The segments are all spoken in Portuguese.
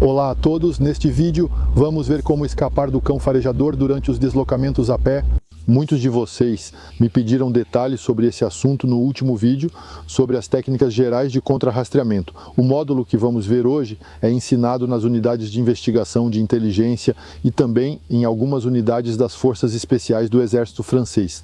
Olá a todos, neste vídeo vamos ver como escapar do cão farejador durante os deslocamentos a pé. Muitos de vocês me pediram detalhes sobre esse assunto no último vídeo, sobre as técnicas gerais de contra-rastreamento. O módulo que vamos ver hoje é ensinado nas unidades de investigação de inteligência e também em algumas unidades das forças especiais do exército francês.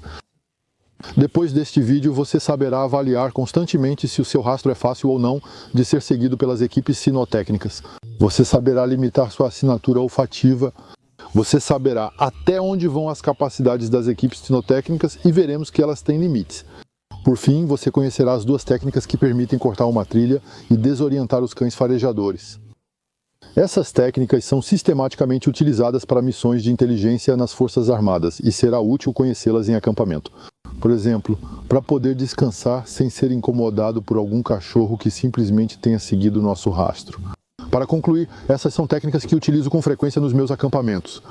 Depois deste vídeo você saberá avaliar constantemente se o seu rastro é fácil ou não de ser seguido pelas equipes sinotécnicas. Você saberá limitar sua assinatura olfativa. Você saberá até onde vão as capacidades das equipes sinotécnicas e veremos que elas têm limites. Por fim, você conhecerá as duas técnicas que permitem cortar uma trilha e desorientar os cães farejadores. Essas técnicas são sistematicamente utilizadas para missões de inteligência nas Forças Armadas e será útil conhecê-las em acampamento. Por exemplo, para poder descansar sem ser incomodado por algum cachorro que simplesmente tenha seguido o nosso rastro. Para concluir, essas são técnicas que utilizo com frequência nos meus acampamentos.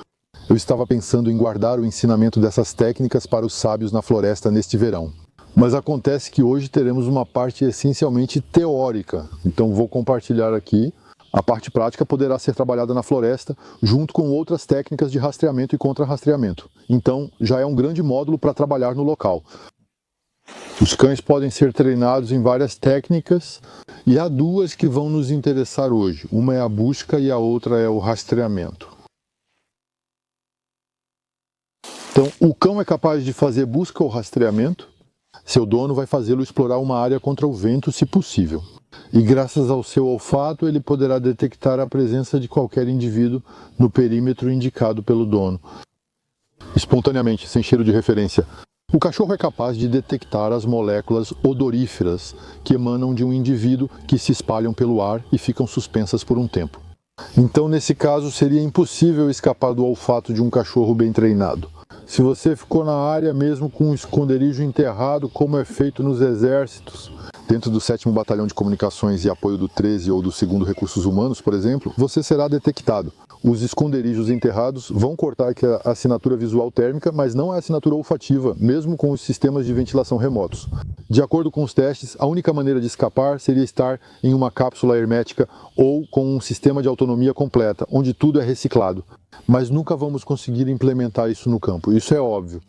Eu estava pensando em guardar o ensinamento dessas técnicas para os sábios na floresta neste verão. Mas acontece que hoje teremos uma parte essencialmente teórica, então vou compartilhar aqui. A parte prática poderá ser trabalhada na floresta, junto com outras técnicas de rastreamento e contra-rastreamento. Então, já é um grande módulo para trabalhar no local. Os cães podem ser treinados em várias técnicas, e há duas que vão nos interessar hoje. Uma é a busca e a outra é o rastreamento. Então, o cão é capaz de fazer busca ou rastreamento. Seu dono vai fazê-lo explorar uma área contra o vento, se possível. E graças ao seu olfato, ele poderá detectar a presença de qualquer indivíduo no perímetro indicado pelo dono. Espontaneamente, sem cheiro de referência. O cachorro é capaz de detectar as moléculas odoríferas que emanam de um indivíduo que se espalham pelo ar e ficam suspensas por um tempo. Então, nesse caso, seria impossível escapar do olfato de um cachorro bem treinado. Se você ficou na área mesmo com um esconderijo enterrado, como é feito nos exércitos, dentro do 7º Batalhão de Comunicações e Apoio do 13 ou do 2º Recursos Humanos, por exemplo, você será detectado. Os esconderijos enterrados vão cortar a assinatura visual térmica, mas não a assinatura olfativa, mesmo com os sistemas de ventilação remotos. De acordo com os testes, a única maneira de escapar seria estar em uma cápsula hermética ou com um sistema de autonomia completa, onde tudo é reciclado. Mas nunca vamos conseguir implementar isso no campo, isso é óbvio.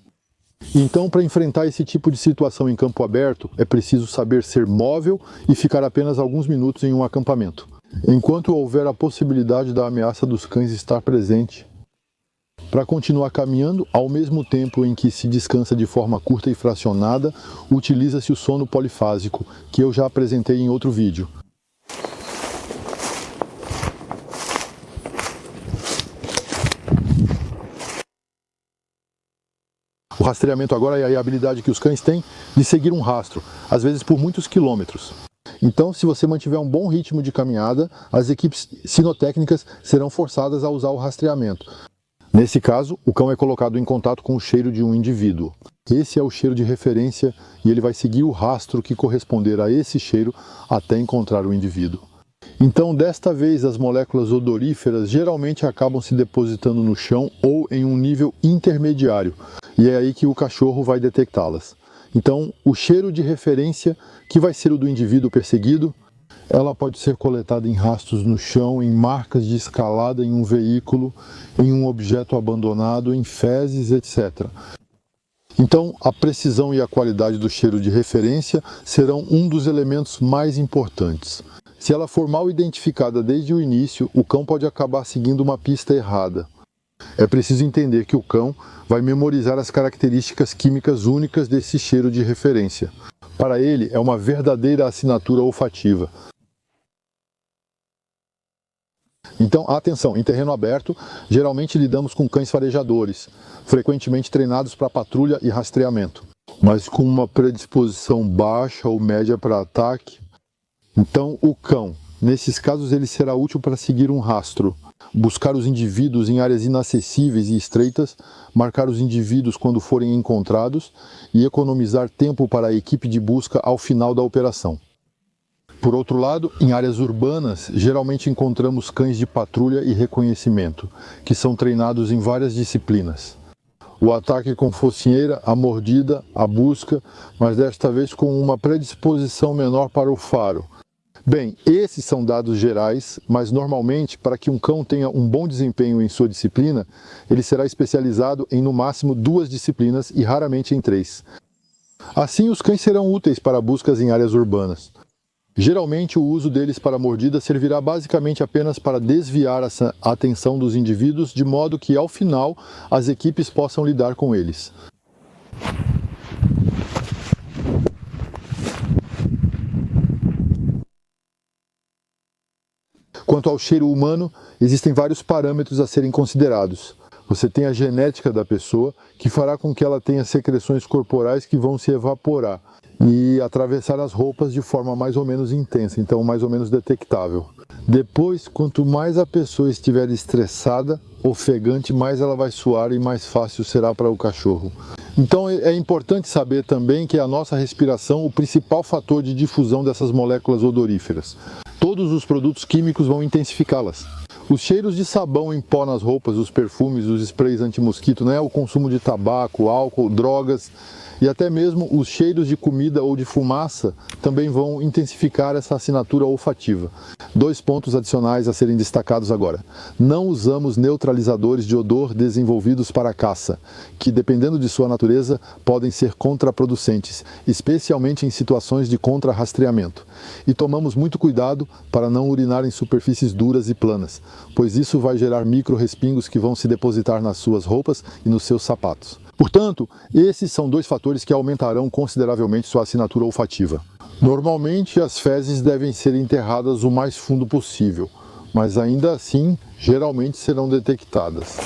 Então, para enfrentar esse tipo de situação em campo aberto, é preciso saber ser móvel e ficar apenas alguns minutos em um acampamento, enquanto houver a possibilidade da ameaça dos cães estar presente. Para continuar caminhando, ao mesmo tempo em que se descansa de forma curta e fracionada, utiliza-se o sono polifásico, que eu já apresentei em outro vídeo. O rastreamento agora é a habilidade que os cães têm de seguir um rastro, às vezes por muitos quilômetros. Então, se você mantiver um bom ritmo de caminhada, as equipes sinotécnicas serão forçadas a usar o rastreamento. Nesse caso, o cão é colocado em contato com o cheiro de um indivíduo. Esse é o cheiro de referência e ele vai seguir o rastro que corresponder a esse cheiro até encontrar o indivíduo. Então, desta vez, as moléculas odoríferas geralmente acabam se depositando no chão ou em um nível intermediário, e é aí que o cachorro vai detectá-las. Então, o cheiro de referência, que vai ser o do indivíduo perseguido, ela pode ser coletada em rastros no chão, em marcas de escalada em um veículo, em um objeto abandonado, em fezes, etc. Então, a precisão e a qualidade do cheiro de referência serão um dos elementos mais importantes. Se ela for mal identificada desde o início, o cão pode acabar seguindo uma pista errada. É preciso entender que o cão vai memorizar as características químicas únicas desse cheiro de referência. Para ele, é uma verdadeira assinatura olfativa. Então, atenção, em terreno aberto, geralmente lidamos com cães farejadores, frequentemente treinados para patrulha e rastreamento, mas com uma predisposição baixa ou média para ataque. Então, o cão, nesses casos, ele será útil para seguir um rastro, buscar os indivíduos em áreas inacessíveis e estreitas, marcar os indivíduos quando forem encontrados e economizar tempo para a equipe de busca ao final da operação. Por outro lado, em áreas urbanas, geralmente encontramos cães de patrulha e reconhecimento, que são treinados em várias disciplinas. O ataque com focinheira, a mordida, a busca, mas desta vez com uma predisposição menor para o faro. Bem, esses são dados gerais, mas normalmente, para que um cão tenha um bom desempenho em sua disciplina, ele será especializado em no máximo 2 disciplinas e raramente em 3. Assim, os cães serão úteis para buscas em áreas urbanas. Geralmente, o uso deles para mordida servirá basicamente apenas para desviar a atenção dos indivíduos, de modo que, ao final, as equipes possam lidar com eles. Quanto ao cheiro humano, existem vários parâmetros a serem considerados. Você tem a genética da pessoa, que fará com que ela tenha secreções corporais que vão se evaporar e atravessar as roupas de forma mais ou menos intensa, então mais ou menos detectável. Depois, quanto mais a pessoa estiver estressada, ofegante, mais ela vai suar e mais fácil será para o cachorro. Então é importante saber também que a nossa respiração é o principal fator de difusão dessas moléculas odoríferas. Todos os produtos químicos vão intensificá-las. Os cheiros de sabão em pó nas roupas, os perfumes, os sprays anti-mosquito, o consumo de tabaco, álcool, drogas e até mesmo os cheiros de comida ou de fumaça também vão intensificar essa assinatura olfativa. 2 pontos adicionais a serem destacados agora. Não usamos neutralizadores de odor desenvolvidos para a caça, que dependendo de sua natureza podem ser contraproducentes, especialmente em situações de contra-rastreamento. E tomamos muito cuidado para não urinar em superfícies duras e planas, pois isso vai gerar micro-respingos que vão se depositar nas suas roupas e nos seus sapatos. Portanto, esses são 2 fatores que aumentarão consideravelmente sua assinatura olfativa. Normalmente, as fezes devem ser enterradas o mais fundo possível, mas ainda assim, geralmente serão detectadas.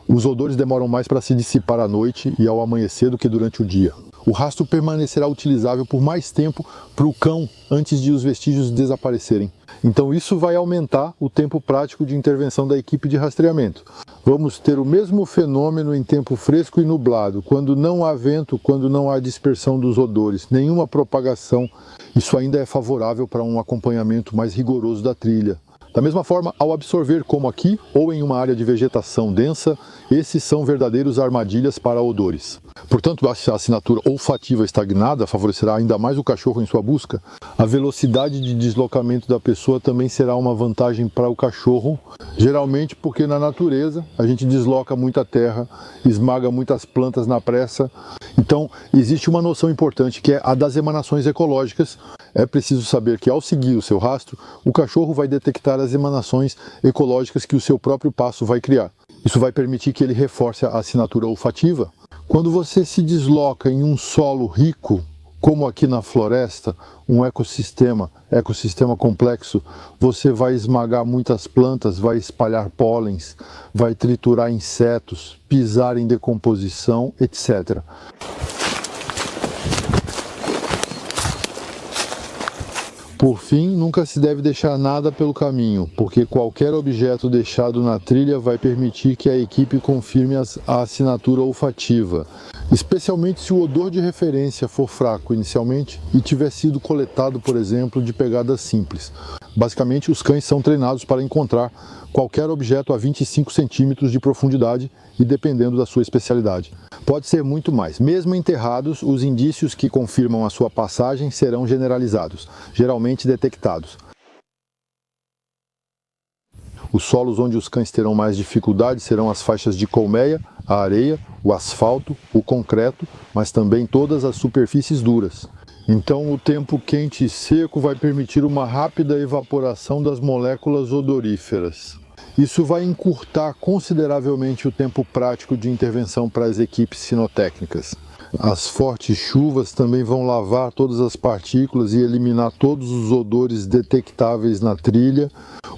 Os odores demoram mais para se dissipar à noite e ao amanhecer do que durante o dia. O rastro permanecerá utilizável por mais tempo para o cão antes de os vestígios desaparecerem. Então isso vai aumentar o tempo prático de intervenção da equipe de rastreamento. Vamos ter o mesmo fenômeno em tempo fresco e nublado, quando não há vento, quando não há dispersão dos odores, nenhuma propagação. Isso ainda é favorável para um acompanhamento mais rigoroso da trilha. Da mesma forma, ao absorver como aqui, ou em uma área de vegetação densa, esses são verdadeiros armadilhas para odores. Portanto, se a assinatura olfativa estagnada favorecerá ainda mais o cachorro em sua busca, a velocidade de deslocamento da pessoa também será uma vantagem para o cachorro, geralmente porque na natureza a gente desloca muita terra, esmaga muitas plantas na pressa. Então, existe uma noção importante que é a das emanações ecológicas. É preciso saber que ao seguir o seu rastro, o cachorro vai detectar as emanações ecológicas que o seu próprio passo vai criar. Isso vai permitir que ele reforce a assinatura olfativa. Quando você se desloca em um solo rico, como aqui na floresta, um ecossistema complexo, você vai esmagar muitas plantas, vai espalhar pólens, vai triturar insetos, pisar em decomposição, etc. Por fim, nunca se deve deixar nada pelo caminho, porque qualquer objeto deixado na trilha vai permitir que a equipe confirme a assinatura olfativa, especialmente se o odor de referência for fraco inicialmente e tiver sido coletado, por exemplo, de pegadas simples. Basicamente, os cães são treinados para encontrar qualquer objeto a 25 centímetros de profundidade e dependendo da sua especialidade. Pode ser muito mais. Mesmo enterrados, os indícios que confirmam a sua passagem serão generalizados, geralmente detectados. Os solos onde os cães terão mais dificuldade serão as faixas de colmeia, a areia, o asfalto, o concreto, mas também todas as superfícies duras. Então, o tempo quente e seco vai permitir uma rápida evaporação das moléculas odoríferas. Isso vai encurtar consideravelmente o tempo prático de intervenção para as equipes sinotécnicas. As fortes chuvas também vão lavar todas as partículas e eliminar todos os odores detectáveis na trilha.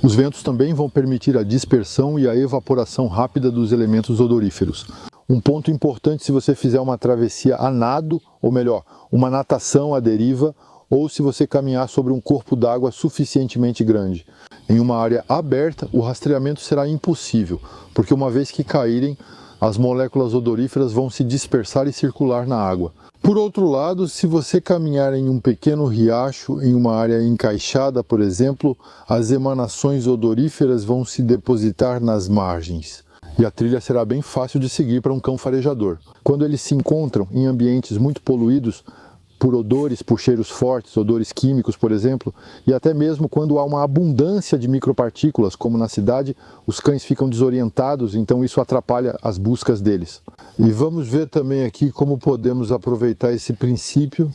Os ventos também vão permitir a dispersão e a evaporação rápida dos elementos odoríferos. Um ponto importante se você fizer uma travessia a nado, ou melhor, uma natação à deriva, ou se você caminhar sobre um corpo d'água suficientemente grande. Em uma área aberta, o rastreamento será impossível, porque uma vez que caírem, as moléculas odoríferas vão se dispersar e circular na água. Por outro lado, se você caminhar em um pequeno riacho, em uma área encaixada, por exemplo, as emanações odoríferas vão se depositar nas margens. e a trilha será bem fácil de seguir para um cão farejador. Quando eles se encontram em ambientes muito poluídos por odores, por cheiros fortes, odores químicos, por exemplo, e até mesmo quando há uma abundância de micropartículas, como na cidade, os cães ficam desorientados, então isso atrapalha as buscas deles. E vamos ver também aqui como podemos aproveitar esse princípio.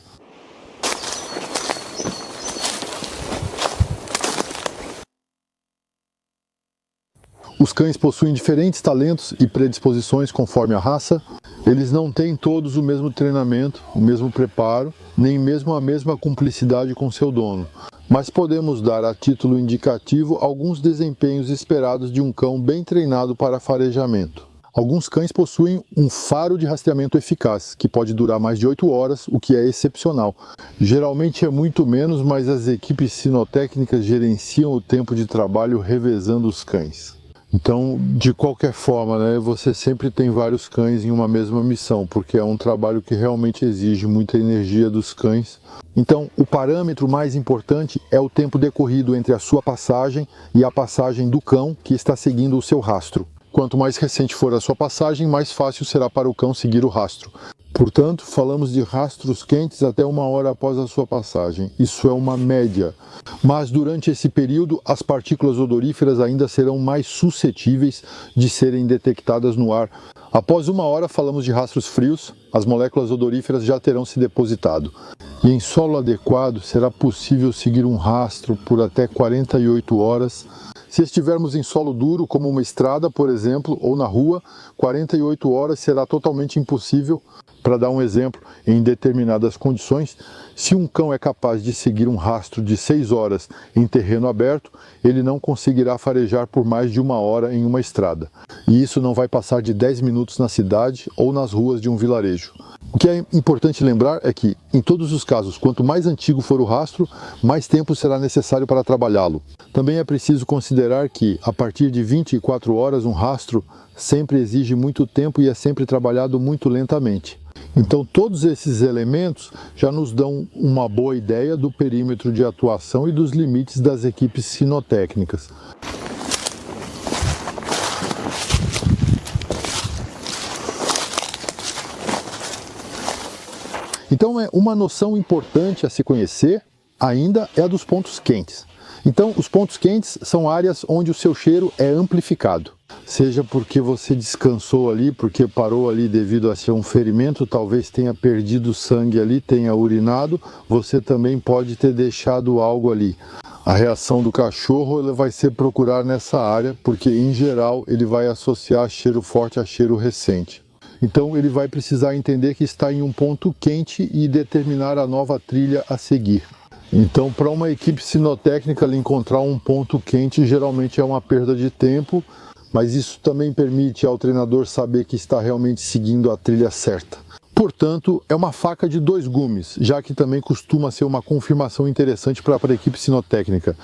Os cães possuem diferentes talentos e predisposições conforme a raça. Eles não têm todos o mesmo treinamento, o mesmo preparo, nem mesmo a mesma cumplicidade com seu dono. Mas podemos dar a título indicativo alguns desempenhos esperados de um cão bem treinado para farejamento. Alguns cães possuem um faro de rastreamento eficaz, que pode durar mais de 8 horas, o que é excepcional. Geralmente é muito menos, mas as equipes sinotécnicas gerenciam o tempo de trabalho revezando os cães. Então, de qualquer forma, né, você sempre tem vários cães em uma mesma missão, porque é um trabalho que realmente exige muita energia dos cães. Então, o parâmetro mais importante é o tempo decorrido entre a sua passagem e a passagem do cão que está seguindo o seu rastro. Quanto mais recente for a sua passagem, mais fácil será para o cão seguir o rastro. Portanto, falamos de rastros quentes até 1 hora após a sua passagem. Isso é uma média. Mas durante esse período, as partículas odoríferas ainda serão mais suscetíveis de serem detectadas no ar. Após 1 hora, falamos de rastros frios, as moléculas odoríferas já terão se depositado. E em solo adequado, será possível seguir um rastro por até 48 horas. Se estivermos em solo duro, como uma estrada, por exemplo, ou na rua, 48 horas será totalmente impossível. Para dar um exemplo, em determinadas condições, se um cão é capaz de seguir um rastro de 6 horas em terreno aberto, ele não conseguirá farejar por mais de 1 hora em uma estrada. E isso não vai passar de 10 minutos na cidade ou nas ruas de um vilarejo. O que é importante lembrar é que, em todos os casos, quanto mais antigo for o rastro, mais tempo será necessário para trabalhá-lo. Também é preciso considerar que, a partir de 24 horas, um rastro sempre exige muito tempo e é sempre trabalhado muito lentamente. Então, todos esses elementos já nos dão uma boa ideia do perímetro de atuação e dos limites das equipes sinotécnicas. Então, uma noção importante a se conhecer ainda é a dos pontos quentes. Então, os pontos quentes são áreas onde o seu cheiro é amplificado. Seja porque você descansou ali, porque parou ali devido a ser um ferimento, talvez tenha perdido sangue ali, tenha urinado, você também pode ter deixado algo ali. A reação do cachorro ele vai ser procurar nessa área, porque em geral ele vai associar cheiro forte a cheiro recente. Então ele vai precisar entender que está em um ponto quente e determinar a nova trilha a seguir. Então, para uma equipe sinotécnica, encontrar um ponto quente geralmente é uma perda de tempo, mas isso também permite ao treinador saber que está realmente seguindo a trilha certa. Portanto, é uma faca de 2 gumes, já que também costuma ser uma confirmação interessante para a equipe sinotécnica.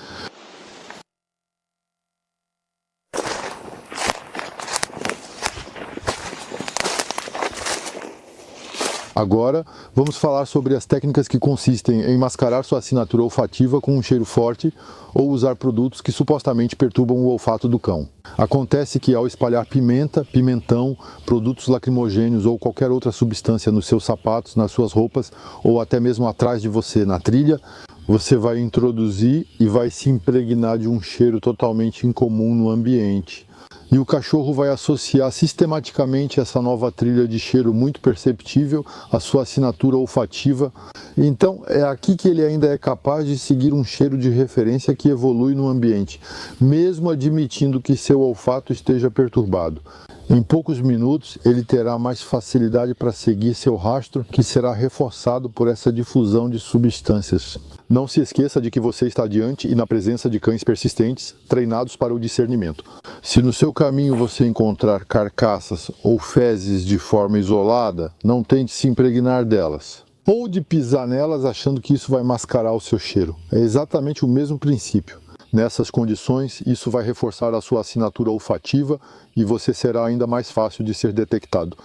Agora, vamos falar sobre as técnicas que consistem em mascarar sua assinatura olfativa com um cheiro forte ou usar produtos que supostamente perturbam o olfato do cão. Acontece que ao espalhar pimenta, pimentão, produtos lacrimogêneos ou qualquer outra substância nos seus sapatos, nas suas roupas ou até mesmo atrás de você na trilha, você vai introduzir e vai se impregnar de um cheiro totalmente incomum no ambiente. E o cachorro vai associar sistematicamente essa nova trilha de cheiro muito perceptível à sua assinatura olfativa. Então é aqui que ele ainda é capaz de seguir um cheiro de referência que evolui no ambiente, mesmo admitindo que seu olfato esteja perturbado. Em poucos minutos, ele terá mais facilidade para seguir seu rastro, que será reforçado por essa difusão de substâncias. Não se esqueça de que você está diante e na presença de cães persistentes, treinados para o discernimento. Se no seu caminho você encontrar carcaças ou fezes de forma isolada, não tente se impregnar delas. Ou de pisar nelas achando que isso vai mascarar o seu cheiro. É exatamente o mesmo princípio. Nessas condições, isso vai reforçar a sua assinatura olfativa e você será ainda mais fácil de ser detectado.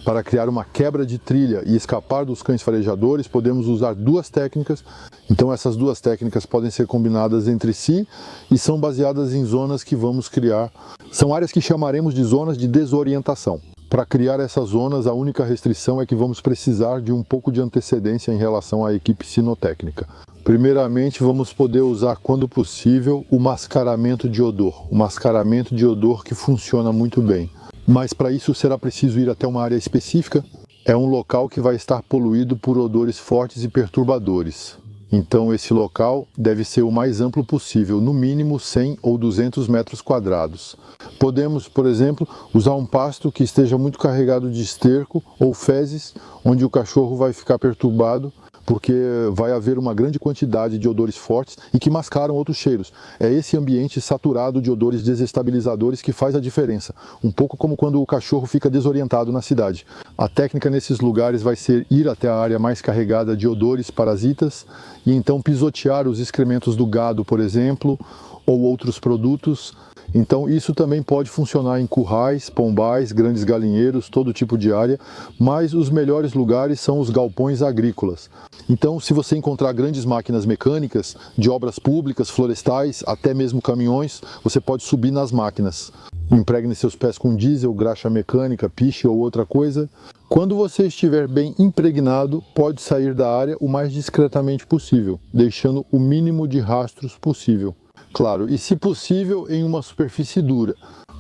Para criar uma quebra de trilha e escapar dos cães farejadores, podemos usar duas técnicas. Então essas duas técnicas podem ser combinadas entre si e são baseadas em zonas que vamos criar. São áreas que chamaremos de zonas de desorientação. Para criar essas zonas, a única restrição é que vamos precisar de um pouco de antecedência em relação à equipe sinotécnica. Primeiramente, vamos poder usar, quando possível, o mascaramento de odor. O mascaramento de odor que funciona muito bem. Mas para isso será preciso ir até uma área específica. É um local que vai estar poluído por odores fortes e perturbadores. Então esse local deve ser o mais amplo possível, no mínimo 100 ou 200 metros quadrados. Podemos, por exemplo, usar um pasto que esteja muito carregado de esterco ou fezes, onde o cachorro vai ficar perturbado, porque vai haver uma grande quantidade de odores fortes e que mascaram outros cheiros. É esse ambiente saturado de odores desestabilizadores que faz a diferença, um pouco como quando o cachorro fica desorientado na cidade. A técnica nesses lugares vai ser ir até a área mais carregada de odores parasitas e então pisotear os excrementos do gado, por exemplo, ou outros produtos. Então isso também pode funcionar em currais, pombais, grandes galinheiros, todo tipo de área, mas os melhores lugares são os galpões agrícolas. Então se você encontrar grandes máquinas mecânicas, de obras públicas, florestais, até mesmo caminhões, você pode subir nas máquinas. Impregne seus pés com diesel, graxa mecânica, piche ou outra coisa. Quando você estiver bem impregnado, pode sair da área o mais discretamente possível, deixando o mínimo de rastros possível. Claro, e se possível em uma superfície dura.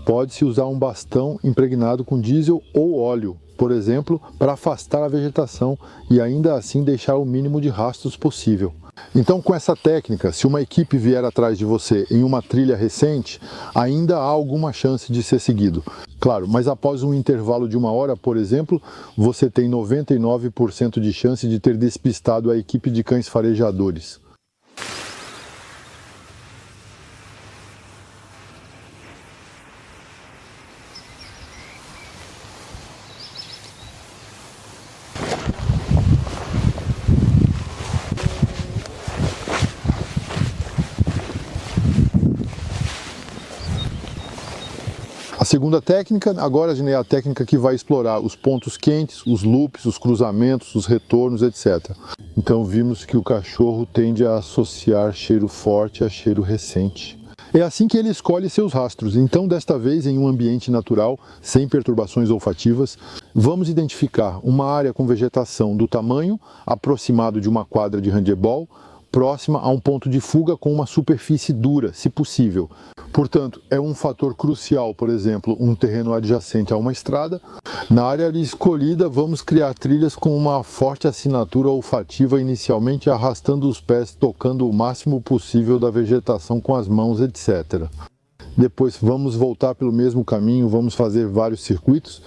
Pode-se usar um bastão impregnado com diesel ou óleo, por exemplo, para afastar a vegetação e ainda assim deixar o mínimo de rastros possível. Então, com essa técnica, se uma equipe vier atrás de você em uma trilha recente, ainda há alguma chance de ser seguido. Claro, mas após um intervalo de 1 hora, por exemplo, você tem 99% de chance de ter despistado a equipe de cães farejadores. A segunda técnica, agora é a técnica que vai explorar os pontos quentes, os loops, os cruzamentos, os retornos, etc. Então vimos que o cachorro tende a associar cheiro forte a cheiro recente. É assim que ele escolhe seus rastros. Então, desta vez, em um ambiente natural, sem perturbações olfativas, vamos identificar uma área com vegetação do tamanho aproximado de uma quadra de handebol, próxima a um ponto de fuga com uma superfície dura, se possível. Portanto, é um fator crucial, por exemplo, um terreno adjacente a uma estrada. Na área ali escolhida, vamos criar trilhas com uma forte assinatura olfativa, inicialmente arrastando os pés, tocando o máximo possível da vegetação com as mãos, etc. Depois vamos voltar pelo mesmo caminho, vamos fazer vários circuitos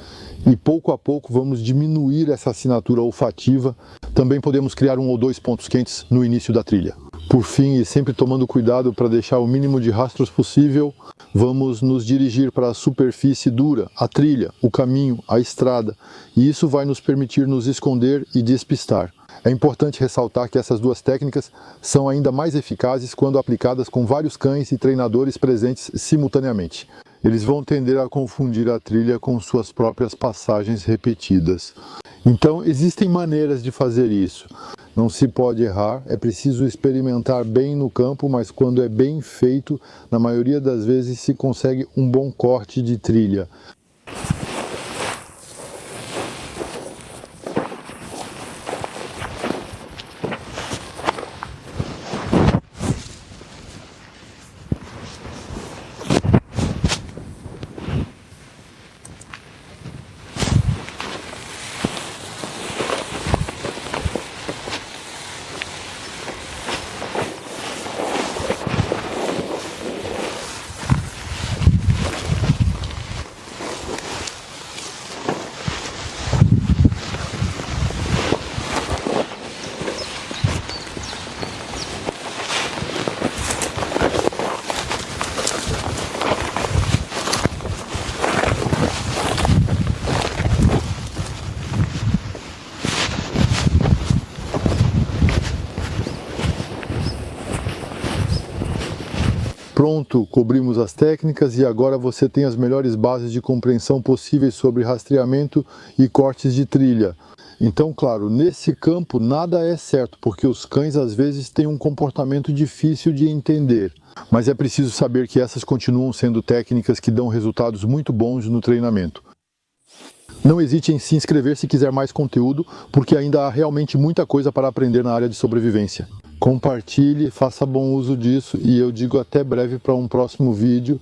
e pouco a pouco vamos diminuir essa assinatura olfativa. Também podemos criar 1 ou 2 pontos quentes no início da trilha. Por fim, e sempre tomando cuidado para deixar o mínimo de rastros possível, vamos nos dirigir para a superfície dura, a trilha, o caminho, a estrada, e isso vai nos permitir nos esconder e despistar. É importante ressaltar que essas duas técnicas são ainda mais eficazes quando aplicadas com vários cães e treinadores presentes simultaneamente. Eles vão tender a confundir a trilha com suas próprias passagens repetidas. Então, existem maneiras de fazer isso. Não se pode errar, é preciso experimentar bem no campo, mas quando é bem feito, na maioria das vezes se consegue um bom corte de trilha. Pronto, cobrimos as técnicas e agora você tem as melhores bases de compreensão possíveis sobre rastreamento e cortes de trilha. Então, claro, nesse campo nada é certo, porque os cães às vezes têm um comportamento difícil de entender. Mas é preciso saber que essas continuam sendo técnicas que dão resultados muito bons no treinamento. Não hesite em se inscrever se quiser mais conteúdo, porque ainda há realmente muita coisa para aprender na área de sobrevivência. Compartilhe, faça bom uso disso e eu digo até breve para um próximo vídeo.